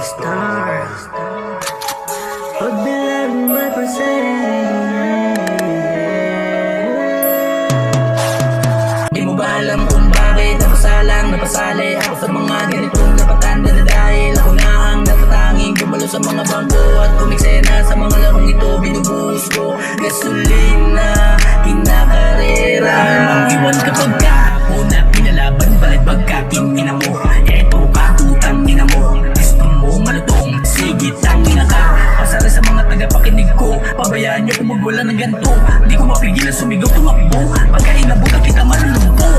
star. Pagbilang ba't masaya? Di mo ba alam kung bakit napasalang napasali ako sa mga ganitong napatanda na dahil ako na ang natatanging gumalo sa mga bangko at kumiksena sa mga larong ito. Binubuhos ko gasolina, kinakarera. Ang iwan kapag ka una pinalaban balit pagkakin ina mo. Eto ka tutang ina mo, gusto mo malutong sige tangina ka. Pasara sa mga tagapakinig ko, pabayaan nyo kung magwala ng ganto. Di ko mapigilan sumigaw tumakbo pagka inabot ang kita malulumpo.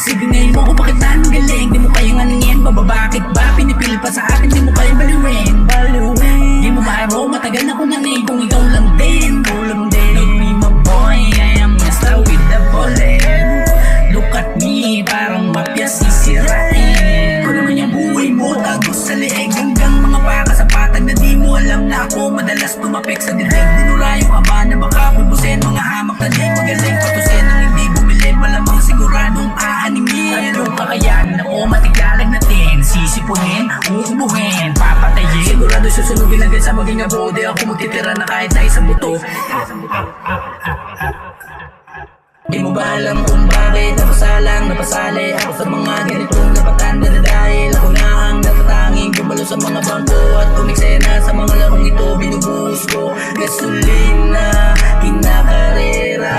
Sige ngayon mo kung bakit ang galing, di mo kayang aningin, bababakit ba? Pinipili pa sa akin, di mo kayang baliwin. Di mo maaro, matagal na ko nanay kung ikaw lang din. Look me my boy, I am Mr. with the bullet. Look at me, parang mafia sisirain. Kung naman yung buhay mo, tagos sa leeg hanggang mga baka sa patag na di mo alam na ako madalas tumapik sa direk. Dinura yung aba na baka pupusin, mga hamak na di magaling patusin. Ang hindi bumili, malamang siguradong aaningin. Anong kakayanin ako, matigalag natin, sisipunin, uubuhin, papatayin. Sigurado susunugin lang din sa maging abode. Ako magtitira na kahit na isang buto. Di mo ba alam kung bakit napasalang napasali ako sa mga ganitong napatanda na dahil ako na ang natatanging gumalo sa mga bangko at kumiksena sa mga larong ito. Binubuhos ko gasolina, kinakarera.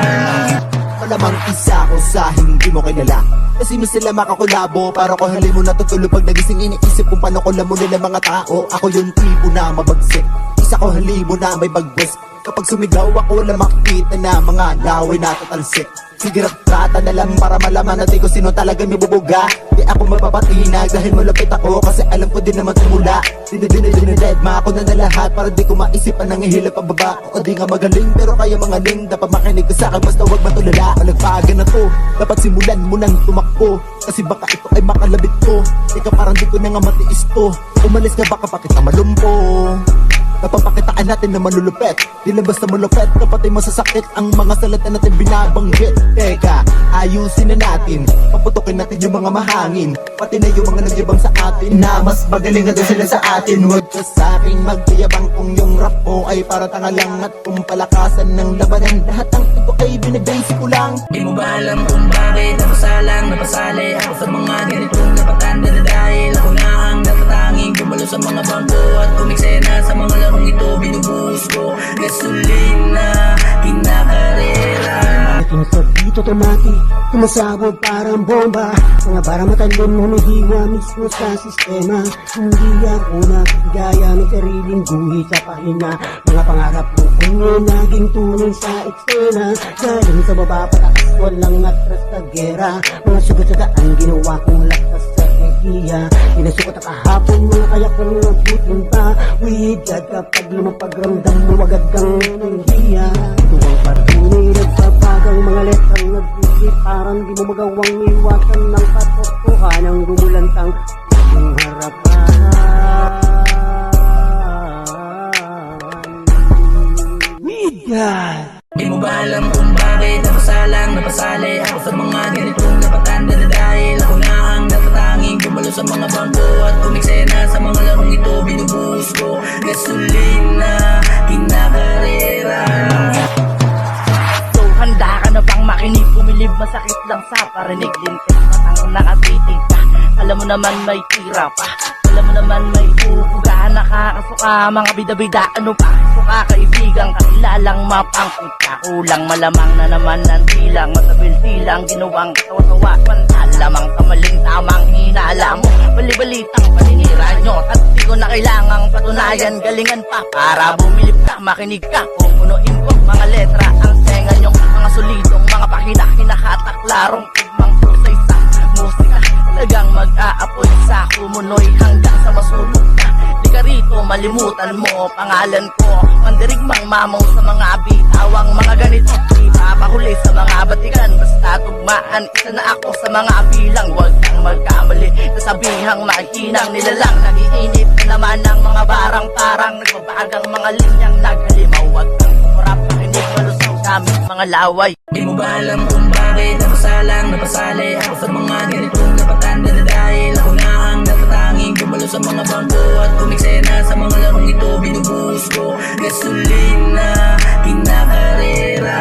Malamang isa ko sa hindi mo kilala, kasi mo sila makakulabo. Para ko hali mo natutulog pag nagising, iniisip kung paano ko lamunin ng mga tao. Ako yung tipo na mabagsik, isa ko halibo na may bagbas. Kapag sumigaw ako na makita na mga laway na tatalsik. Sige trata na lang para malaman natin kung sino talaga may bubuga. Di ako mapapatinag dahil malapit ako, kasi alam ko din naman tumula. Dinedma ako na lahat para di ko maisipan nang ihilap ang baba. O di nga magaling pero kaya mga ling, dapat makinig ka sa akin basta wag matulala. Malagpaga na to, dapat simulan mo nang tumakbo, kasi baka ito ay makalabit ko. Ika parang di ko na nga matiis to. Umalis ka baka pa kita malumpo. Napapakitaan natin na malulupet, di lang basta malupet, kapatay masasakit ang mga salita natin binabanggit. Teka, ayusin na natin, paputukin natin yung mga mahangin, pati na yung mga nagyabang sa atin na mas magaling na sila sa atin. Huwag ka sa aking magdiyabang kung yung rap ko ay para tanga lang at kung palakasan ng labanan. Lahat ng ito ay binibasic ko lang. Di mo ba alam kung bakit napasalang napasali ako sa mga ganitong napatanda na dahil ako na ang natatanging gumalo sa mga bangko at kumiksena sa mga larong ito. Binubuhos ko gasolina, kinakarera. Tinutod dito tumati, tumasabog parang bomba. Mga bara matalim humihiwa mismo sa sistema. Hindi ako nakigaya ng sariling guhit sa pahinga. Mga pangarap ko kunya naging tunay sa eksena. Galing sa baba pataas, walang atras sa gera. Mga sugat sa daan, ginawa kong lakas sa enerhiya. Pinasukat ang kahapon, mga kaya kong nagpupunta. Wihigad kapag lumapagramdam mo, agad kang enerhiya. Ito ang patunay, nagpapagang mga letrang nagpilit. Parang di mo magawang iwasan ng katotohan ang gumulantang yung harapan. Wihigad! Di mo ba alam kung bakit napasalang napasali ako sa mga ganitong napatanda na dahil ako na ang natatanging gumalo sa mga bangko at kumiksena sa mga larong ito. Binubuhos ko gasolina, kinakarera. So handa ka na bang makinig, pumilib, masakit lang sa parinig. Lintis matang nakatitig ka, alam mo naman may tira pa, alam mo naman may upuga. Nakakasuka mga bida-bida, ano pa? Suka kaibigang kakilalang mapangkot ka. Kulang malamang na naman ng tilang, matabil-tilang ginawang tawa-tawa. Pantalamang kamaling tamang hinala mo, balibalitang paninira nyo. At di ko na kailangang patunayan, galingan pa para bumilip ka, makinig ka. Pupunuin ko mga letra, ang senga nyong mga solidong mga pahina, hinakatak larong tugmang pusay sa musika. Talagang mag-aapoy sa kumunoy hanggang sa masunog na. Di ka rito malimutan mo pangalan ko, mandirigmang mamaw sa mga bitawang mga ganito. Di papahuli sa mga batikan, basta tugmaan, isa na ako sa mga bilang. Huwag kang magkamali, nasabihang mahinang nilalang. Nagiinip na naman ang mga barang parang nagbabagang mga linyang naghalimaw. Huwag kang kumurap, makinig, malusog namin mga laway. Di mo ba alam kung bakit napasalang napasali ako sa mga ganitong napatanda na dahil ako na ang natatanging sa mga bangko at kumiksena sa mga larong ito binubuhos ko. Gasolina, kinakarera.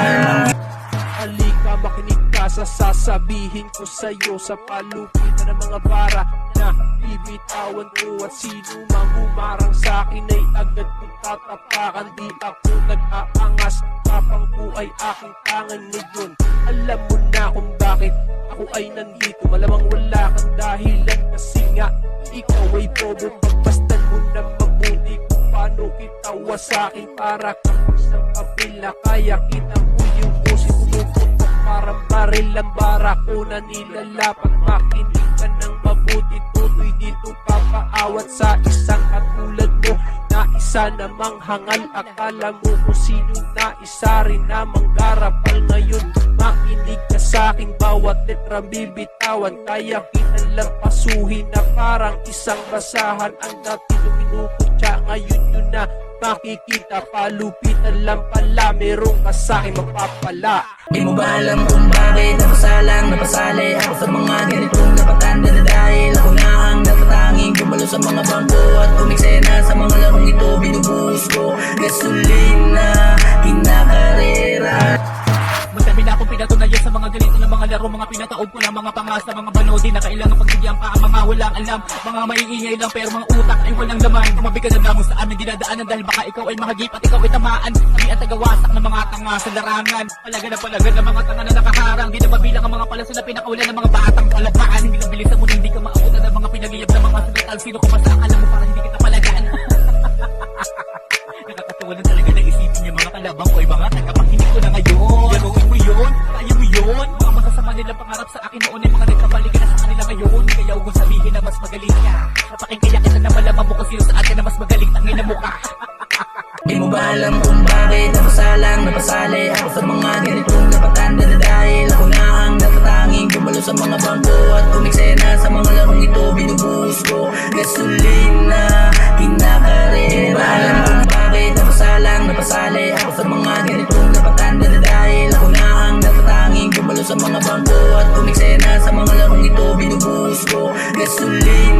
Halika makinig ka sa sasabihin ko sa'yo, sa palupitan ng mga bara na bibitawan ko, at sino mang humarang sa'kin ay agad kong tatapakan. Di ako nag-aangas, tapang ko ay aking tangan ngayon. Alam mo na kung bakit ako ay nandito, malamang wala kang dahilan kasi nga ikaw ay bobo. Pagpastan mo na mabuti kung paano kitawa sa'kin, para kang isang papel na kaya kitang yung pusin pumuputok parang baril ang bara ko na nilalapat. Makinig ka ng mabuti, tuloy dito papaawat sa isang katulad mo na isa namang hangal. Akala mo kung sino na isa rin namang garapal. Ngayon makinig ka sa'king bawat letra bibitawan, kaya kinalampasuhin na parang isang basahan. Ang dati nung pinuputya, ngayon yun na makikita. Palupitan lang pala, merong ka sa'kin mapapala. Di mo ba alam kung bakit napasalang napasali ako sa mga ganitong napatanda, na dahil ako na ang natatanging gumalo sa mga bangko at kumiksena sa mga larong ito binubuhos ko. Gasolina, kinakarera. Madami na akong pinatunayan sa mga ganito na mga laro, mga pinataob ko lang, mga pangasa, mga banodi na kailangan pagbigyan pa ang mga walang alam. Mga maiingay lang pero mga utak ay walang laman. Tumabi ka na lamang sa aming dinadaanan dahil baka ikaw ay mahagip at ikaw ay tamaan. Kami ang tagawasak ng mga tanga sa larangan. Palagan ng mga tanga na nakaharang. Di na mabilang ang mga palaso na pinakaulan ng mga batang palabaan. Hindi na bilisan mo na hindi ka maabutan ng mga pinagiyab ng mga sundatan. Sino ka ba sa akala mo para hindi kita palagaan? Nakakatawa na talaga na isipin niya mga kalabang ko ay mga tagapakinig ko na ngayon. Gagawin mo yun, kaya mo yun. Mga masasama nilang pangarap sa akin noon ay mga nagkabalik na sa kanila ngayon. Kaya huwag kong sabihin na mas magaling ka. Napaking kaya kita na malaman mo kasi sa atin na mas magaling tangin na mukha. Di mo ba alam kung bakit napasalang napasali ako sa mga ganitong napatanda, na dahil ako na ang natatanging gumalo sa mga bangko at kumiksena sa mga larong ito binubuhos ko. Gasolina, kinakarera. Di mo ba alam kung bakit napasalang napasali ako sa mga ganitong napatanda, na dahil ako na ang natatanging gumalo sa mga bangko at kumiksena sa mga larong ito binubuhos ko. Gasolina,